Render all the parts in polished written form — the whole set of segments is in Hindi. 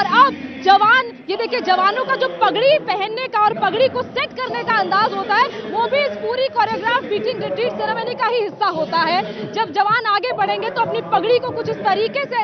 और अब जवान, ये देखिए जवानों का जो पगड़ी पहनने का और पगड़ी को सेट करने का अंदाज होता है, वो भी इस पूरी कोरियोग्राफ बीटिंग रिट्रीट सेरेमनी का ही हिस्सा होता है। जब जवान आगे बढ़ेंगे तो अपनी पगड़ी को कुछ इस तरीके से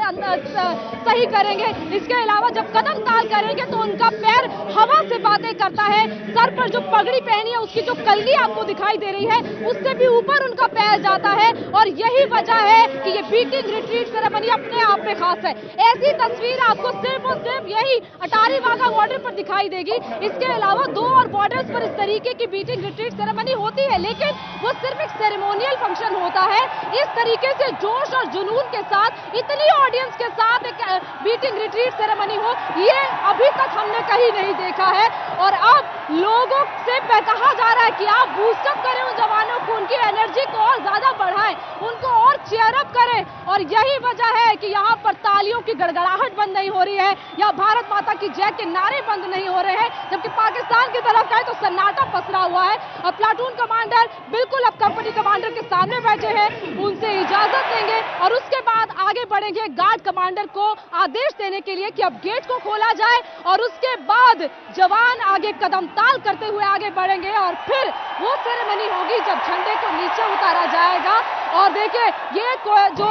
सही करेंगे। इसके अलावा जब कदम ताल करेंगे तो उनका पैर हवा से बातें करता है। सर पर जो पगड़ी पहनी है उसकी जो कलगी आपको दिखाई दे रही है उससे भी ऊपर उनका पैर जाता है, और यही वजह है कि ये बीटिंग रिट्रीट सेरेमनी अपने आप में खास है। ऐसी तस्वीर आपको सिर्फ और सिर्फ यही अटारी वाघा बॉर्डर पर दिखाई देगी। इसके अलावा 2 और बॉर्डर्स पर इस तरीके की बीटिंग रिट्रीट सेरेमनी होती है, लेकिन वो सिर्फ एक सेरेमोनियल फंक्शन होता है। इस तरीके से जोश और जुनून के साथ, इतनी ऑडियंस के साथ एक बीटिंग रिट्रीट सेरेमनी हो, ये अभी तक हमने कहीं नहीं देखा है। और अब लोगों से कहा जा रहा है कि आप बूस्टअप करें उन जवानों को, उनकी एनर्जी को और ज्यादा बढ़ाएं, उनको और चीयर अप करें। और यही वजह है कि यहाँ पर तालियों की गड़गड़ाहट बंद नहीं हो रही है या भारत माता की जय के नारे बंद नहीं हो रहे हैं, जबकि पाकिस्तान की तरफ का है तो सन्नाटा पसरा हुआ है। अब प्लाटून कमांडर बिल्कुल अब कंपनी कमांडर के सामने बैठे हैं, उनसे इजाजत लेंगे और उसके बाद आगे बढ़ेंगे गार्ड कमांडर को आदेश देने के लिए कि अब गेट को खोला जाए, और उसके बाद जवान आगे कदम ताल करते हुए आगे बढ़ेंगे और फिर वो सेरेमनी होगी जब झंडे को नीचे उतारा जाएगा। और देखिए ये जो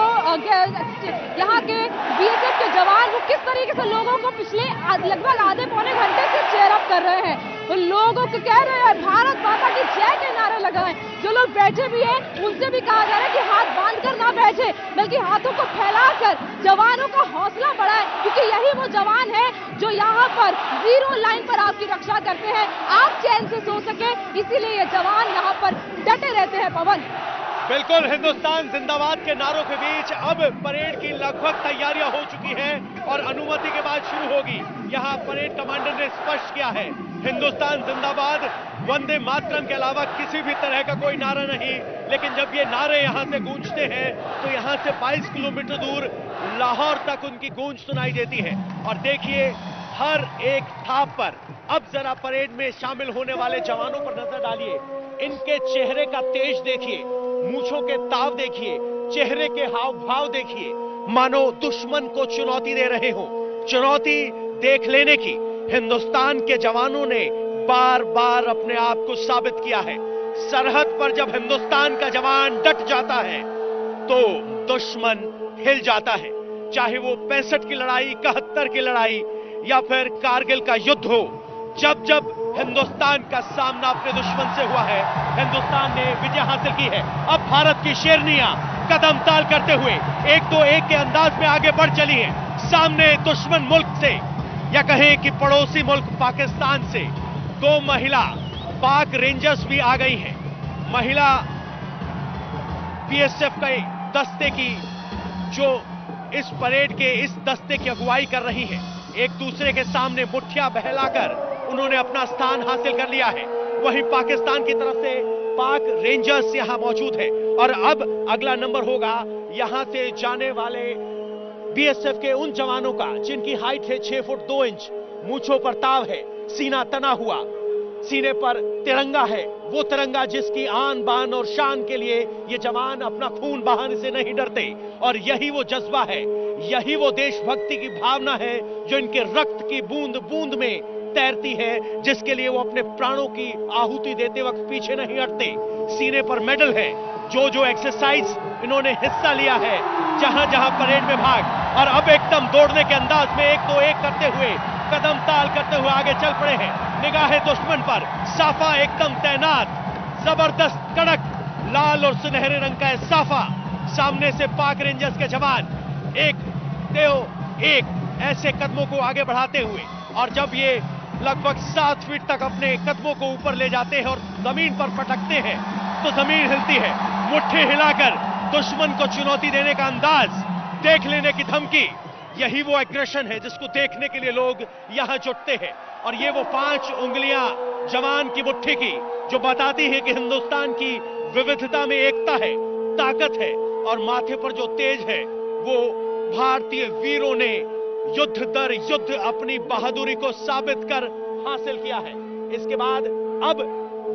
यहाँ के बीएसएफ के जवान वो किस तरीके से लोगों को पिछले लगभग आधे पौने घंटे से चेयर अप कर रहे हैं, वो लोगों को कह रहे हैं भारत माता की जय के नारे लगाएं। जो लोग बैठे भी हैं उनसे भी कहा जा रहा है कि हाथ बांधकर ना बैठे, बल्कि हाथों को फैलाकर जवानों का हौसला बढ़ाएं, क्योंकि यही वो जवान है जो यहाँ पर जीरो लाइन पर आपकी रक्षा करते हैं, आप चैन से सो सके, इसीलिए ये जवान यहाँ पर डटे रहते हैं। पवन, बिल्कुल, हिंदुस्तान जिंदाबाद के नारों के बीच अब परेड की लगभग तैयारियां हो चुकी हैं और अनुमति के बाद शुरू होगी। यहाँ परेड कमांडर ने स्पष्ट किया है हिंदुस्तान जिंदाबाद, वंदे मातरम के अलावा किसी भी तरह का कोई नारा नहीं। लेकिन जब ये नारे यहाँ से गूंजते हैं तो यहाँ से 22 किलोमीटर दूर लाहौर तक उनकी गूंज सुनाई देती है। और देखिए हर एक थाप पर, अब जरा परेड में शामिल होने वाले जवानों पर नजर डालिए, इनके चेहरे का तेज देखिए, मूंछों के ताव देखिए, चेहरे के हाव भाव देखिए, मानो दुश्मन को चुनौती दे रहे हो। चुनौती देख लेने की हिंदुस्तान के जवानों ने बार बार अपने आप को साबित किया है। सरहद पर जब हिंदुस्तान का जवान डट जाता है तो दुश्मन हिल जाता है, चाहे वो 65 की लड़ाई, 71 की लड़ाई या फिर कारगिल का युद्ध हो। जब जब हिंदुस्तान का सामना अपने दुश्मन से हुआ है, हिंदुस्तान ने विजय हासिल की है। अब भारत की शेरनियां कदम ताल करते हुए 1-2-1 के अंदाज में आगे बढ़ चली हैं। सामने दुश्मन मुल्क से या कहें कि पड़ोसी मुल्क पाकिस्तान से 2 महिला पाक रेंजर्स भी आ गई हैं। महिला बीएसएफ के दस्ते की जो इस परेड के इस दस्ते की अगुवाई कर रही है, एक दूसरे के सामने मुठ्ठियां बहलाकर उन्होंने अपना स्थान हासिल कर लिया है। वहीं पाकिस्तान की तरफ से पाक रेंजर्स यहां मौजूद है। और अब अगला नंबर होगा यहां से जाने वाले बीएसएफ के उन जवानों का जिनकी हाइट है 6 फुट 2 इंच, मूंछों पर ताव है, सीना तना हुआ, सीने पर तिरंगा है, वो तिरंगा जिसकी आन बान और शान के लिए ये जवान अपना खून बहाने से नहीं डरते। और यही वो जज्बा है, यही वो देशभक्ति की भावना है जो इनके रक्त की बूंद बूंद में तैरती है, जिसके लिए वो अपने प्राणों की आहुति देते वक्त पीछे नहीं हटते। सीने पर मेडल है, जो जो एक्सरसाइज इन्होंने हिस्सा लिया है, जहां जहां परेड में भाग, और अब एकदम दौड़ने के अंदाज में 1-2-1 करते हुए, कदम ताल करते हुए आगे चल पड़े हैं। निगाहें दुश्मन पर, साफा एकदम तैनात, जबरदस्त कड़क लाल और सुनहरे रंग का है साफा। सामने से पाक रेंजर्स के जवान 1-2-1 ऐसे कदमों को आगे बढ़ाते हुए, और जब ये लगभग 7 फीट तक अपने कदमों को ऊपर ले जाते हैं और जमीन पर पटकते हैं तो जमीन हिलती है। मुट्ठी हिलाकर दुश्मन को चुनौती देने का अंदाज, देख लेने की धमकी, यही वो एग्रेशन है जिसको देखने के लिए लोग यहां जुटते हैं। और ये वो 5 उंगलियां जवान की मुट्ठी की जो बताती है कि हिंदुस्तान की विविधता में एकता है, ताकत है, और माथे पर जो तेज है वो भारतीय वीरों ने युद्ध दर युद्ध अपनी बहादुरी को साबित कर हासिल किया है। इसके बाद अब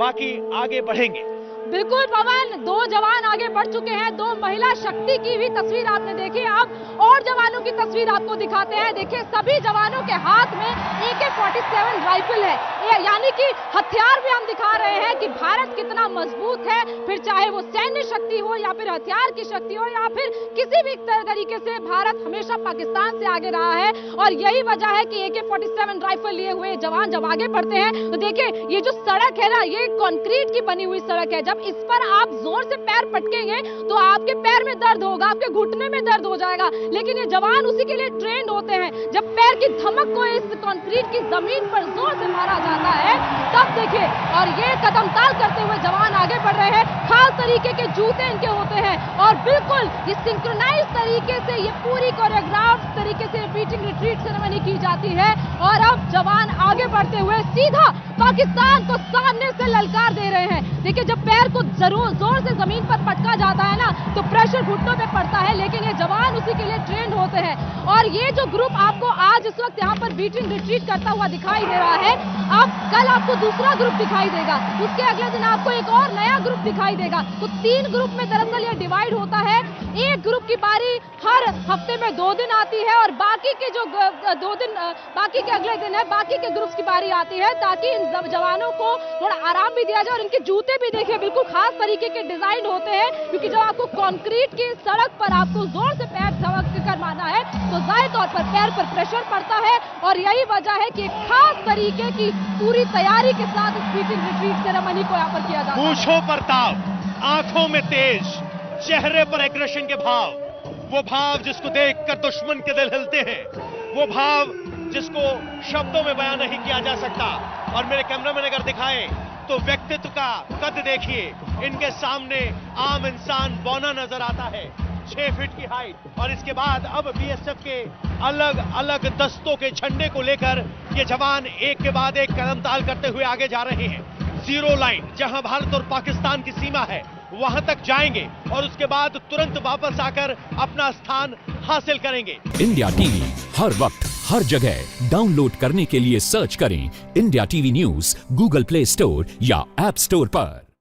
बाकी आगे बढ़ेंगे। बिल्कुल पवन, 2 जवान आगे बढ़ चुके हैं। 2 महिला शक्ति की भी तस्वीर आपने देखी। अब और जवानों की तस्वीर आपको दिखाते हैं। देखिए, सभी जवानों के हाथ में AK-47 राइफल है। यानी कि हथियार भी हम दिखा रहे हैं कि भारत कितना मजबूत है, फिर चाहे वो सैन्य शक्ति हो या फिर हथियार की शक्ति हो या फिर किसी भी तरीके से भारत हमेशा पाकिस्तान से आगे रहा है। और यही वजह है कि AK-47 राइफल लिए हुए जवान जब आगे बढ़ते हैं तो देखिए, ये जो सड़क है ना, ये कंक्रीट की बनी हुई सड़क है। जब इस पर आप जोर से पैर पटकेंगे तो आपके पैर में दर्द होगा, आपके घुटने में दर्द हो जाएगा। लेकिन ये जवान उसी के लिए ट्रेंड होते हैं। जब पैर की धमक को इस कंक्रीट की जमीन पर जोर से मारा जाता है तब देखिए, और ये कदम ताल करते हुए जवान आगे बढ़ रहे हैं। खास तरीके के जूते इनके होते हैं और बिल्कुल ये सिंक्रोनाइज तरीके से, ये पूरी कोरियोग्राफ तरीके से बीटिंग रिट्रीट सेरेमनी की जाती है। और अब जवान आगे बढ़ते हुए सीधा पाकिस्तान को सामने से ललकार दे रहे हैं। देखिए, जब पैर को जरूर जोर से जमीन पर पटका जाता है ना तो प्रेशर घुटनों पे पड़ता है, लेकिन ये जवान उसी के लिए ट्रेंड होते हैं। और ये जो ग्रुप आपको आज इस वक्त यहाँ पर बीटिंग रिट्रीट करता हुआ दिखाई दे रहा है, अब कल आपको दूसरा ग्रुप दिखाई देगा, उसके अगले दिन आपको एक और नया ग्रुप दिखाई देगा। तो 3 ग्रुप में दरअसल ये डिवाइड होता है। एक ग्रुप की बारी हर हफ्ते में 2 दिन आती है और बाकी के जो 2 दिन बाकी के अगले दिन है, बाकी के ग्रुप्स की बारी आती है, ताकि इन जवानों को थोड़ा आराम भी दिया जाए। और इनके जूते भी देखिए बिल्कुल खास तरीके के डिजाइन होते हैं, क्योंकि जब आपको कंक्रीट की सड़क पर आपको जोर से पैर धमक कर मारना है तो जाहिर तौर पर पैर पर प्रेशर पड़ता है। और यही वजह है कि खास तरीके की पूरी तैयारी के साथ इस बीटिंग रिट्रीट सेरेमनी को यहाँ पर किया जाता है। मूंछों पर ताव, आंखों में तेज, चेहरे पर एग्रेशन के भाव, वो भाव जिसको देखकर दुश्मन के दिल हिलते हैं, वो भाव जिसको शब्दों में बयान नहीं किया जा सकता। और मेरे कैमरामैन अगर दिखाएं तो व्यक्तित्व का कद देखिए, इनके सामने आम इंसान बौना नजर आता है, 6 फीट की हाइट। और इसके बाद अब बीएसएफ के अलग अलग दस्तों के झंडे को लेकर ये जवान एक के बाद एक कदम ताल करते हुए आगे जा रहे हैं। 0 लाइन, जहां भारत और पाकिस्तान की सीमा है, वहां तक जाएंगे और उसके बाद तुरंत वापस आकर अपना स्थान हासिल करेंगे। इंडिया टीवी हर वक्त हर जगह डाउनलोड करने के लिए सर्च करें India TV news Google play store या ऐप स्टोर पर।